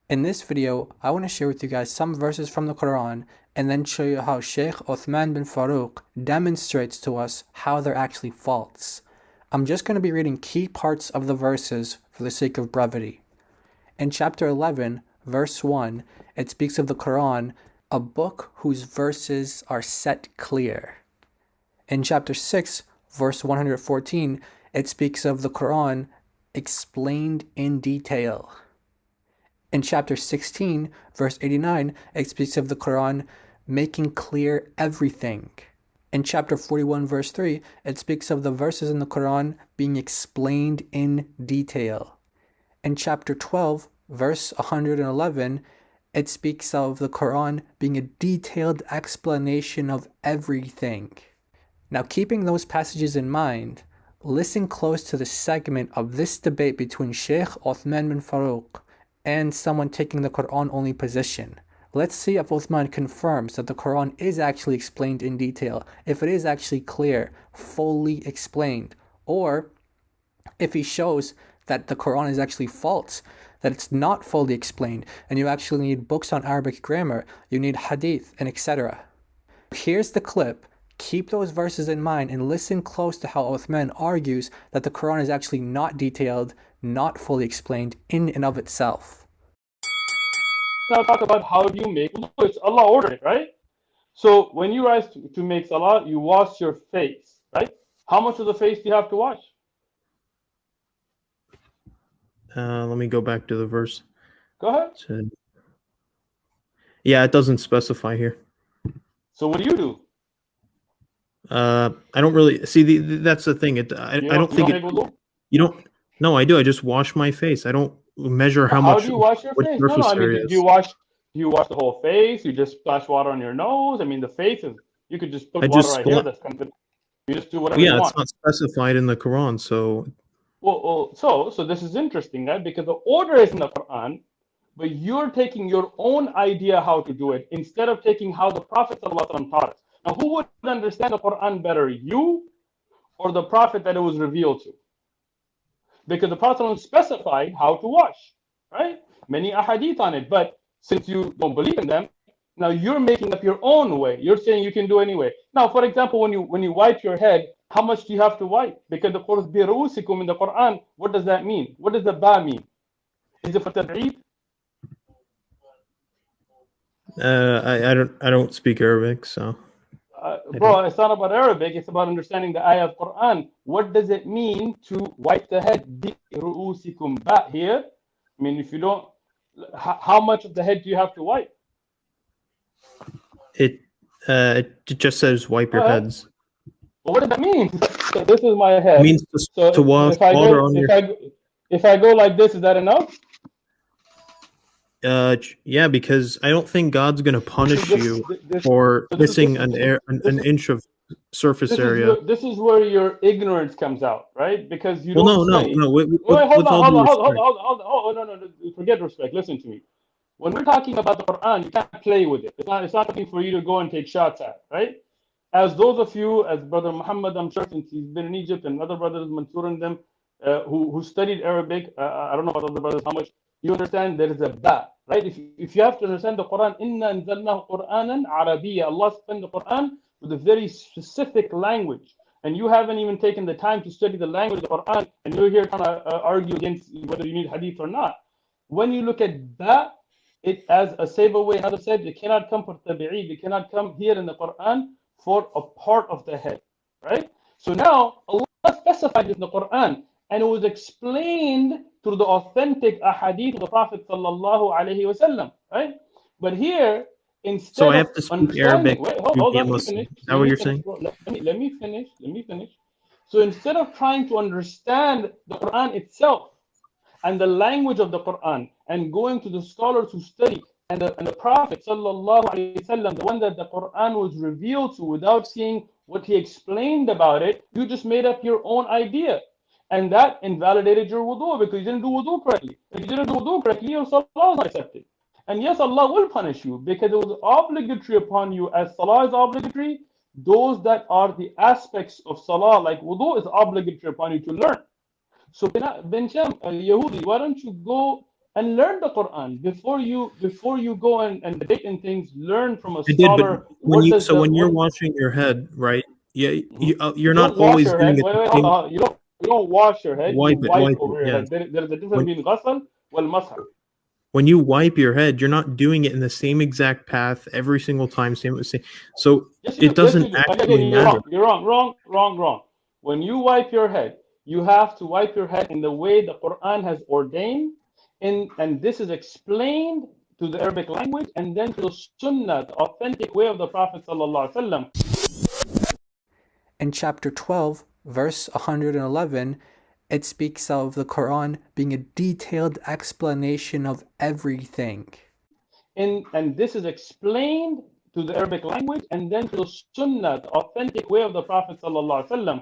In this video, I want to share with you guys some verses from the Quran and then show you how Sheikh Uthman bin Farooq demonstrates to us how they're actually false. I'm just going to be reading key parts of the verses for the sake of brevity. In chapter 11, verse 1, it speaks of the Quran, a book whose verses are set clear. In chapter 6, verse 114, it speaks of the Quran explained in detail. In chapter 16, verse 89, it speaks of the Quran making clear everything. In chapter 41, verse 3, it speaks of the verses in the Quran being explained in detail. In chapter 12, verse 111, it speaks of the Quran being a detailed explanation of everything. Now, keeping those passages in mind, listen close to the segment of this debate between Sheikh Uthman bin Farooq and someone taking the Quran-only position. Let's see if Uthman confirms that the Quran is actually explained in detail, if it is actually clear, fully explained, or if he shows that the Quran is actually false, that it's not fully explained, and you actually need books on Arabic grammar, you need hadith, and etc. Here's the clip. Keep those verses in mind and listen close to how Uthman argues that the Quran is actually not detailed, not fully explained in and of itself. Now talk about how do you make wudu. It's Allah ordered it, right? So when you rise to make salah, you wash your face, right? How much of the face do you have to wash? Let me go back to the verse. Go ahead. Yeah, it doesn't specify here. So what do? I don't really see that's the thing. I don't think it. You don't. No, I do. I just wash my face. I don't measure how much. How do you wash your face? No, I mean, do you wash the whole face? You just splash water on your nose? I mean, the face is. You could just put water right here. That's kind of. You just do whatever you want. Yeah, it's not specified in the Quran, so. Well, so this is interesting, right? Because the order is in the Quran, but you're taking your own idea how to do it instead of taking how the Prophet ﷺ taught us. Now, who would understand the Quran better, you or the Prophet that it was revealed to? Because the Prophet ﷺ specified how to wash, right? Many ahadith on it, but since you don't believe in them, now you're making up your own way. You're saying you can do anyway. Now, for example, when you wipe your head, how much do you have to wipe? Because the Quran birusikum in the Quran, what does that mean? What does the ba mean? Is it for tab'id? I don't speak Arabic, so. Bro, it's not about Arabic. It's about understanding the ayah of Quran. What does it mean to wipe the head? Birusikum ba here. I mean, if you don't, how much of the head do you have to wipe? It just says wipe your heads. Well, what does that mean? So this is my head. It means to wash water on your. If I go like this, is that enough? Yeah, because I don't think God's gonna punish you for missing an inch of surface area. This is where your ignorance comes out, right? Because you don't. No. Wait, Hold on. No. Forget respect. Listen to me. When we're talking about the Quran, you can't play with it. It's not something for you to go and take shots at, right? As those of you, as Brother Muhammad, I'm sure since he's been in Egypt, and other brothers, Mansour and them, who studied Arabic, I don't know about other brothers how much, you understand there is a ba, right? If you have to understand the Quran, inna anzalnahu Qur'anan Arabiyya, Allah sent the Quran with a very specific language, and you haven't even taken the time to study the language of the Quran, and you're here trying to argue against whether you need hadith or not. When you look at ba, it as a saber way, another said, it cannot come for tabi'id, it cannot come here in the Quran for a part of the head, right? So now Allah specified it in the Quran, and it was explained through the authentic ahadith of the Prophet sallallahu alaihi wasallam, right? But here, instead so I have to speak Arabic. Wait, hold on, is that what you're saying? Let me finish. So instead of trying to understand the Quran itself and the language of the Quran and going to the scholars who study and the Prophet sallallahu alaihi wasallam, the one that the Quran was revealed to, without seeing what he explained about it, you just made up your own idea. And that invalidated your wudu because you didn't do wudu correctly. If you didn't do wudu correctly, your salah is not accepted. And yes, Allah will punish you because it was obligatory upon you, as salah is obligatory. Those that are the aspects of salah, like wudu, is obligatory upon you to learn. So, Ben Sham, Yahudi, why don't you go and learn the Quran before you go and debate in things. Learn from a I did, but scholar. when you're washing your head, right? Yeah, you're not don't wash always your doing head. it. Wait, hold on. You don't wash your head. You wipe Wipe over it. your Yeah. head. There's a difference between ghasl wal masah. When you wipe your head, you're not doing it in the same exact path every single time. Same. So Yes, it doesn't you do. actually Again, you're matter. wrong. When you wipe your head, you have to wipe your head in the way the Quran has ordained, and this is explained to the Arabic language and then to the Sunnah, the authentic way of the Prophet sallallahu alaihi wasallam. In chapter 12, verse 111, it speaks of the Quran being a detailed explanation of everything. And this is explained to the Arabic language and then to the Sunnah, the authentic way of the Prophet sallallahu alaihi wasallam.